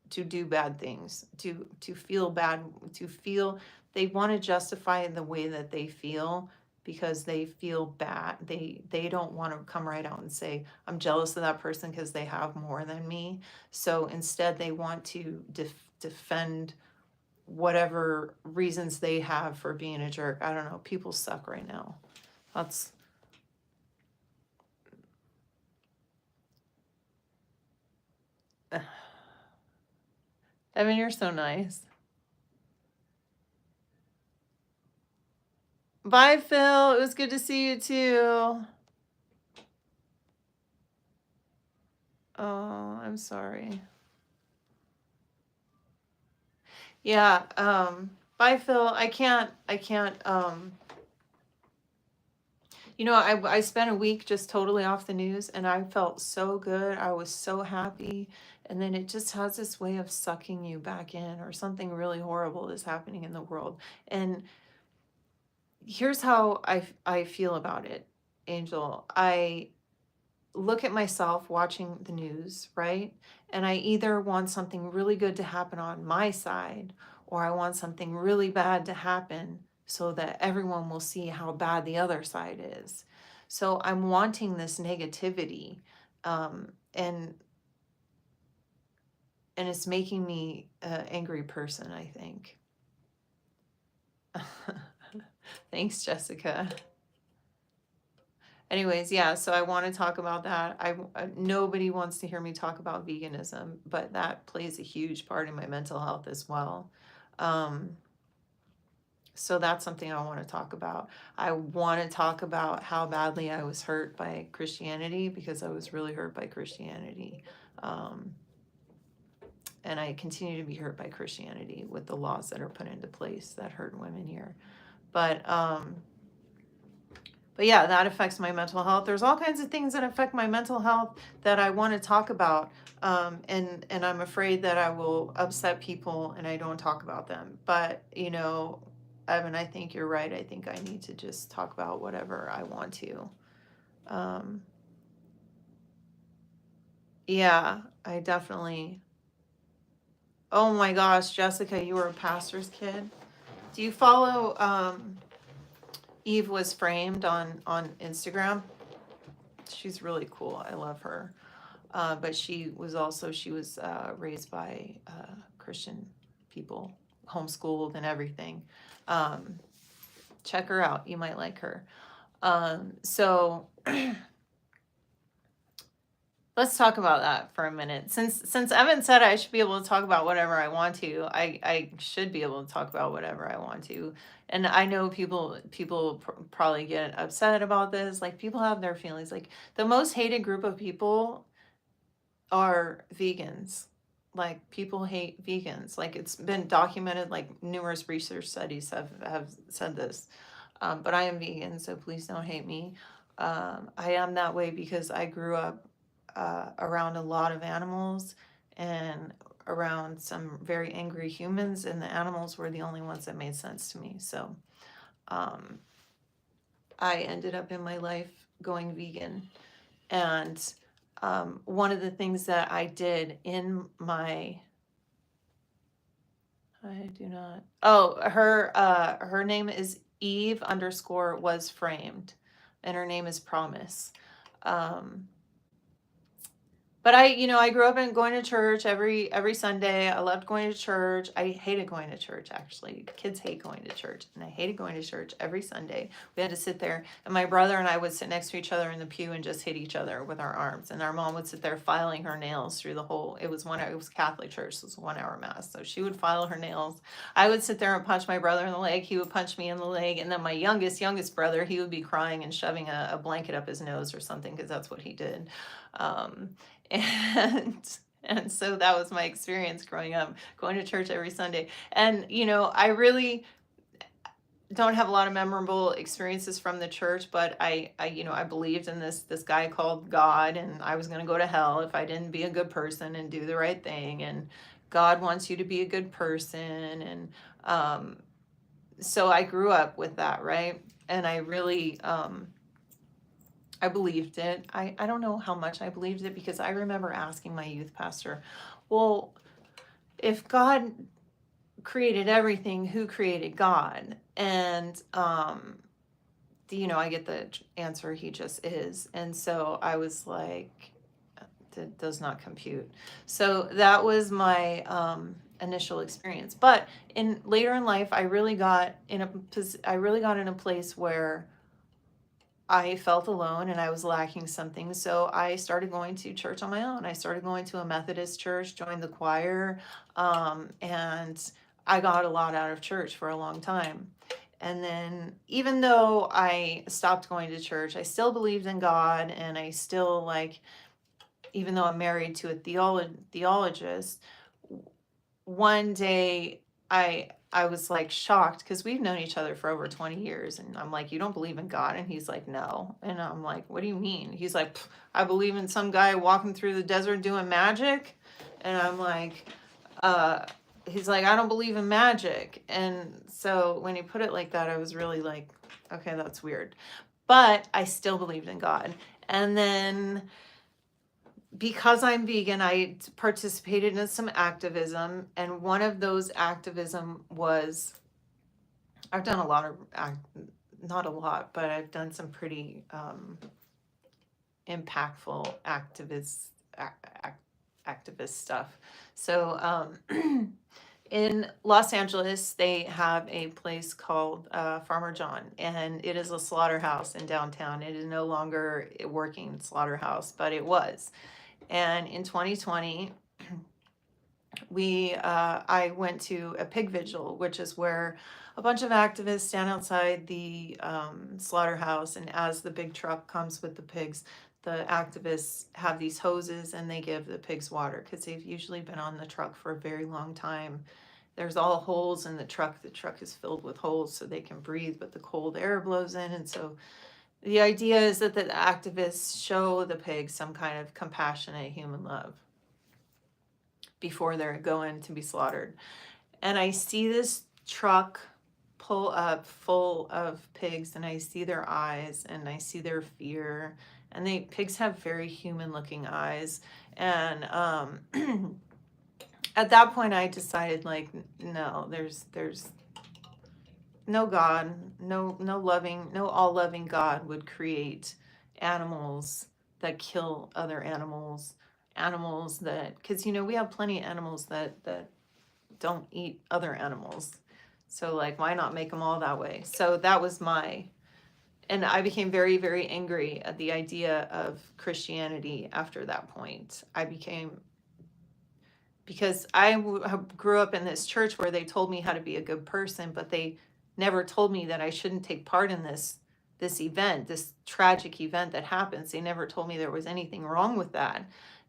do bad things, to feel bad, to feel they want to justify the way that they feel because they feel bad. They don't want to come right out and say, I'm jealous of that person because they have more than me. So instead they want to defend whatever reasons they have for being a jerk. I don't know. People suck right now. That's Evan, you're so nice. Bye, Phil. It was good to see you too. Oh, I'm sorry. Yeah, bye, Phil. I can't. I spent a week just totally off the news and I felt so good. I was so happy. And then it just has this way of sucking you back in, or something really horrible is happening in the world. And here's how I feel about it, Angel. I look at myself watching the news, right? And I either want something really good to happen on my side, or I want something really bad to happen so that everyone will see how bad the other side is. So I'm wanting this negativity, and it's making me an angry person, I think. Thanks, Jessica. Anyways, yeah, so I want to talk about that. Nobody wants to hear me talk about veganism, but that plays a huge part in my mental health as well. So that's something I want to talk about. I want to talk about how badly I was hurt by Christianity, because I was really hurt by Christianity. And I continue to be hurt by Christianity with the laws that are put into place that hurt women here. But yeah, that affects my mental health. There's all kinds of things that affect my mental health that I want to talk about. And I'm afraid that I will upset people and I don't talk about them. But, Evan, I think you're right. I think I need to just talk about whatever I want to. Yeah, I definitely. Oh my gosh, Jessica, you were a pastor's kid. Do you follow Eve Was Framed on Instagram? She's really cool. I love her. But she was raised by Christian people, homeschooled and everything. Check her out. You might like her. So let's talk about that for a minute. Since Evan said I should be able to talk about whatever I want to, I should be able to talk about whatever I want to. And I know people probably get upset about this. Like, people have their feelings. Like, the most hated group of people are vegans. Like, people hate vegans. Like, it's been documented, like numerous research studies have said this. But I am vegan, so please don't hate me. I am that way because I grew up around a lot of animals and around some very angry humans, and the animals were the only ones that made sense to me. So I ended up in my life going vegan. And one of the things that I did in my, I do not, oh, her name is Eve _ Was Framed, and her name is Promise. But But I grew up in going to church every Sunday. I loved going to church. I hated going to church, actually. Kids hate going to church, and I hated going to church every Sunday. We had to sit there, and my brother and I would sit next to each other in the pew and just hit each other with our arms. And our mom would sit there filing her nails through the whole. It was Catholic church, so it was a 1 hour mass. So she would file her nails. I would sit there and punch my brother in the leg. He would punch me in the leg, and then my youngest brother, he would be crying and shoving a blanket up his nose or something, because that's what he did. Um, and and so that was my experience growing up, going to church every Sunday. And I really don't have a lot of memorable experiences from the church, but I believed in this guy called God, and I was going to go to hell if I didn't be a good person and do the right thing. And God wants you to be a good person. And so I grew up with that, right? And I really I believed it. I don't know how much I believed it, because I remember asking my youth pastor, well, if God created everything, who created God? And I get the answer, he just is. And so I was like, that does not compute. So that was my initial experience. But in later in life, I really got in a place where I felt alone and I was lacking something. So I started going to church on my own. I started going to a Methodist church, joined the choir, and I got a lot out of church for a long time. And then, even though I stopped going to church, I still believed in God, and I still, like, even though I'm married to a theologist, one day I was like shocked, because we've known each other for over 20 years, and I'm like, you don't believe in God? And he's like, no. And I'm like, what do you mean? He's like, I believe in some guy walking through the desert doing magic. And I'm like, uh he's like, I don't believe in magic. And so when he put it like that, I was really like, okay, that's weird. But I still believed in God. And then, because I'm vegan, I participated in some activism, and one of those activism was, I've done a lot of not a lot, but I've done some pretty impactful activist stuff. So in Los Angeles, they have a place called Farmer John, and it is a slaughterhouse in downtown. It is no longer a working slaughterhouse, but it was. And in 2020, I went to a pig vigil, which is where a bunch of activists stand outside the slaughterhouse, and as the big truck comes with the pigs, the activists have these hoses and they give the pigs water, because they've usually been on the truck for a very long time. There's all holes in the truck. The truck is filled with holes so they can breathe, but the cold air blows in. And so the idea is that the activists show the pigs some kind of compassionate human love before they're going to be slaughtered. And I see this truck pull up full of pigs, and I see their eyes and I see their fear. And pigs have very human looking eyes. And at that point I decided, like, no, there's no God, no loving, no all loving God would create animals that kill other animals, that, because we have plenty of animals that don't eat other animals. So, like, why not make them all that way? So that was and I became very, very angry at the idea of Christianity after that point. Because I grew up in this church where they told me how to be a good person, but they never told me that I shouldn't take part in this event, this tragic event that happens. They never told me there was anything wrong with that.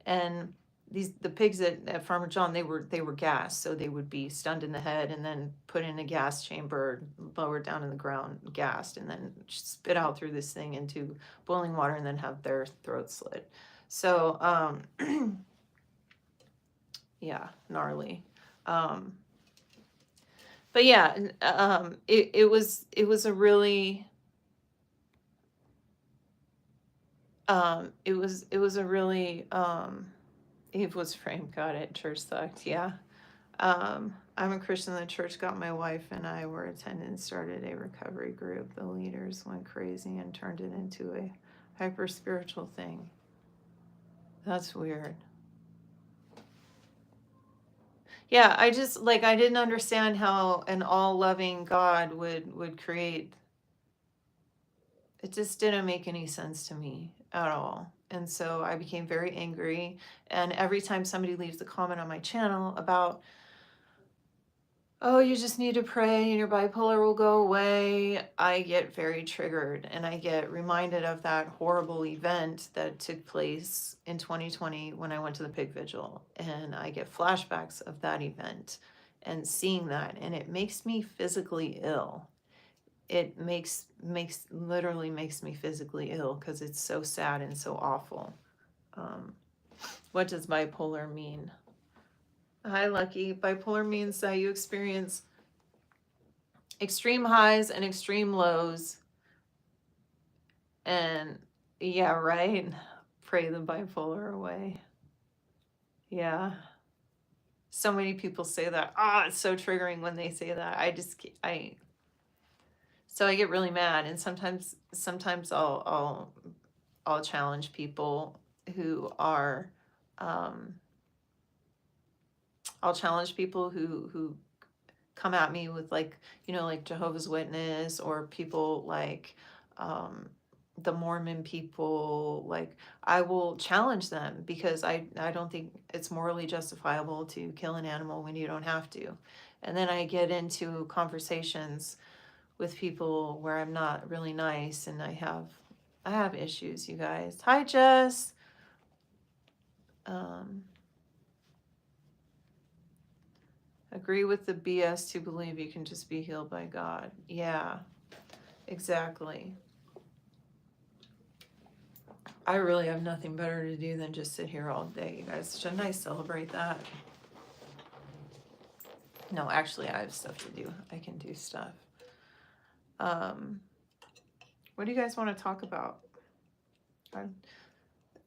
And the pigs at Farmer John, they were gassed, so they would be stunned in the head and then put in a gas chamber, lowered down in the ground, gassed, and then spit out through this thing into boiling water, and then have their throats slit. So yeah, gnarly. But yeah, it was a really it was a really Eve was framed. Got it. Church sucked. Yeah. I'm a Christian. The church got my wife and I were attending, started a recovery group. The leaders went crazy and turned it into a hyper spiritual thing. That's weird. Yeah, I just like I didn't understand how an all-loving God would create. It just didn't make any sense to me at all. And so I became very angry. And every time somebody leaves a comment on my channel about, oh, you just need to pray and your bipolar will go away, I get very triggered and I get reminded of that horrible event that took place in 2020 when I went to the pig vigil. And I get flashbacks of that event and seeing that, and it makes me physically ill. It makes literally makes me physically ill because it's so sad and so awful. Um, what does bipolar mean? Hi, Lucky. Bipolar means that you experience extreme highs and extreme lows. And yeah, right. Pray the bipolar away. Yeah. So many people say that. Ah, it's so triggering when they say that. So I get really mad, and sometimes I'll challenge people who are um, I'll challenge people who come at me with like, like Jehovah's Witness or people like um, the Mormon people. Like I will challenge them because I don't think it's morally justifiable to kill an animal when you don't have to. And then I get into conversations with people where I'm not really nice, and I have issues, you guys. Hi, Jess. Um, agree with the BS to believe you can just be healed by God. Yeah, exactly. I really have nothing better to do than just sit here all day, you guys. Shouldn't I celebrate that? No, actually, I have stuff to do. I can do stuff. What do you guys want to talk about?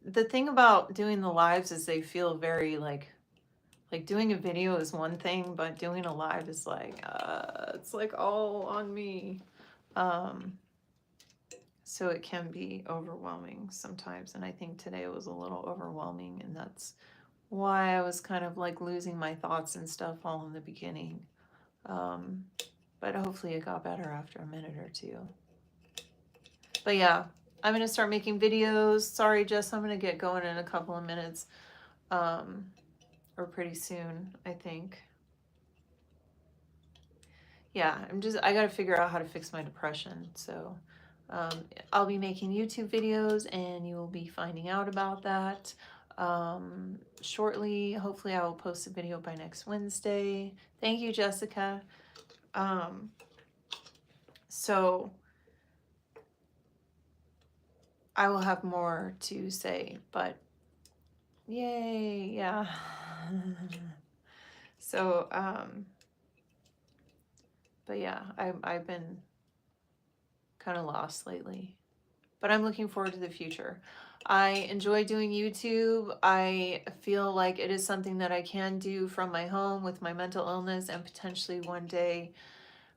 The thing about doing the lives is they feel very like doing a video is one thing, but doing a live is like it's like all on me. Um, so it can be overwhelming sometimes, and I think today was a little overwhelming, and that's why I was kind of like losing my thoughts and stuff all in the beginning. Um, but hopefully it got better after a minute or two. But yeah, I'm gonna start making videos. Sorry, Jess, I'm gonna get going in a couple of minutes, or pretty soon, I think. Yeah, I gotta figure out how to fix my depression. So I'll be making YouTube videos and you will be finding out about that shortly. Hopefully I will post a video by next Wednesday. Thank you, Jessica. So I will have more to say, but yay, yeah. So, but yeah, I've been kind of lost lately, but I'm looking forward to the future. I enjoy doing YouTube. I feel like it is something that I can do from my home with my mental illness, and potentially one day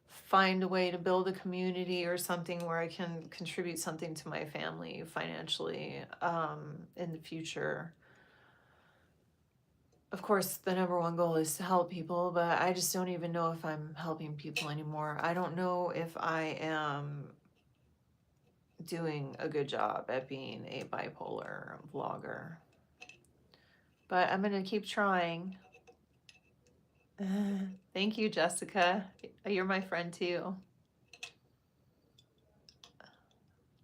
find a way to build a community or something where I can contribute something to my family financially in the future. Of course, the number one goal is to help people, but I just don't even know if I'm helping people anymore. I don't know if I am doing a good job at being a bipolar vlogger, but I'm gonna keep trying. Thank you, Jessica. You're my friend too.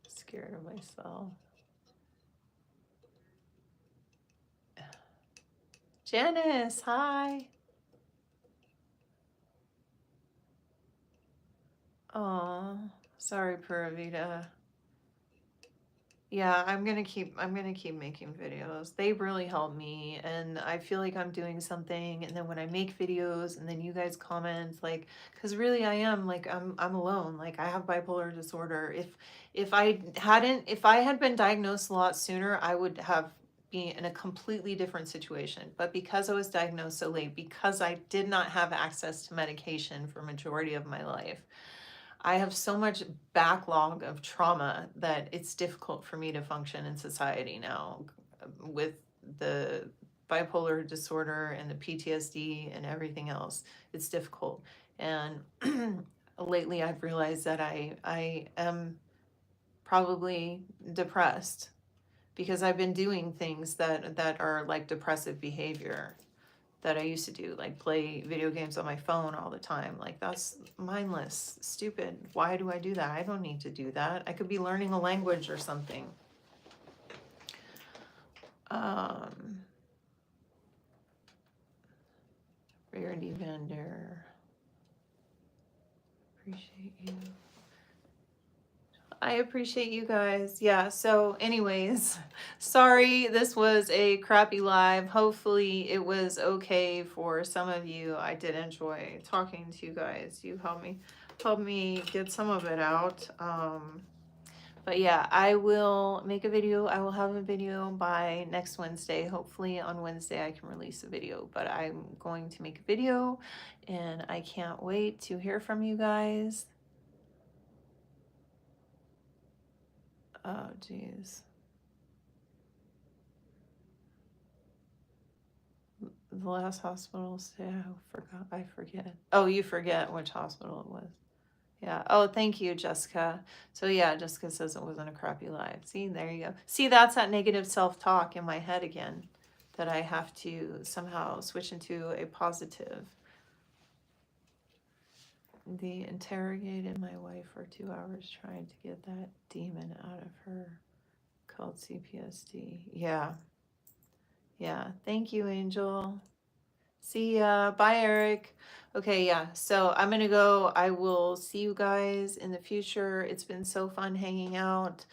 Scared of myself. Janice, hi. Oh, sorry, Puravita. Yeah, I'm gonna keep making videos. They really help me, and I feel like I'm doing something, and then when I make videos and then you guys comment, like, because really I am like I'm alone. Like I have bipolar disorder. If I had been diagnosed a lot sooner, I would have been in a completely different situation. But because I was diagnosed so late, because I did not have access to medication for majority of my life, I have so much backlog of trauma that it's difficult for me to function in society now with the bipolar disorder and the PTSD and everything else. It's difficult. And lately I've realized that I am probably depressed because I've been doing things that are like depressive behavior that I used to do, like play video games on my phone all the time. Like, that's mindless, stupid. Why do I do that? I don't need to do that. I could be learning a language or something. Rarity Vendor. Appreciate you. I appreciate you guys. Yeah, so anyways, sorry this was a crappy live. Hopefully it was okay for some of you. I did enjoy talking to you guys. You helped me get some of it out. But yeah, I will make a video. I will have a video by next Wednesday. Hopefully on Wednesday I can release a video, but I'm going to make a video and I can't wait to hear from you guys. Oh, geez. The last hospital stay, I forget. Oh, you forget which hospital it was. Yeah. Oh, thank you, Jessica. So yeah, Jessica says it wasn't a crappy life. See, there you go. See, that's that negative self-talk in my head again that I have to somehow switch into a positive. They interrogated my wife for 2 hours trying to get that demon out of her, called CPSD. Yeah. Yeah. Thank you, Angel. See ya. Bye, Eric. Okay, yeah. So I'm gonna go. I will see you guys in the future. It's been so fun hanging out.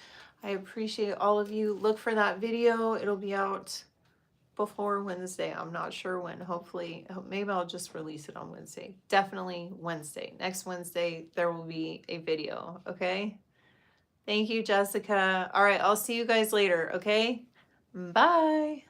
I appreciate all of you. Look for that video. It'll be out before Wednesday. I'm not sure when. Hopefully, maybe I'll just release it on Wednesday. Definitely Wednesday. Next Wednesday, there will be a video. Okay? Thank you, Jessica. All right, I'll see you guys later. Okay? Bye.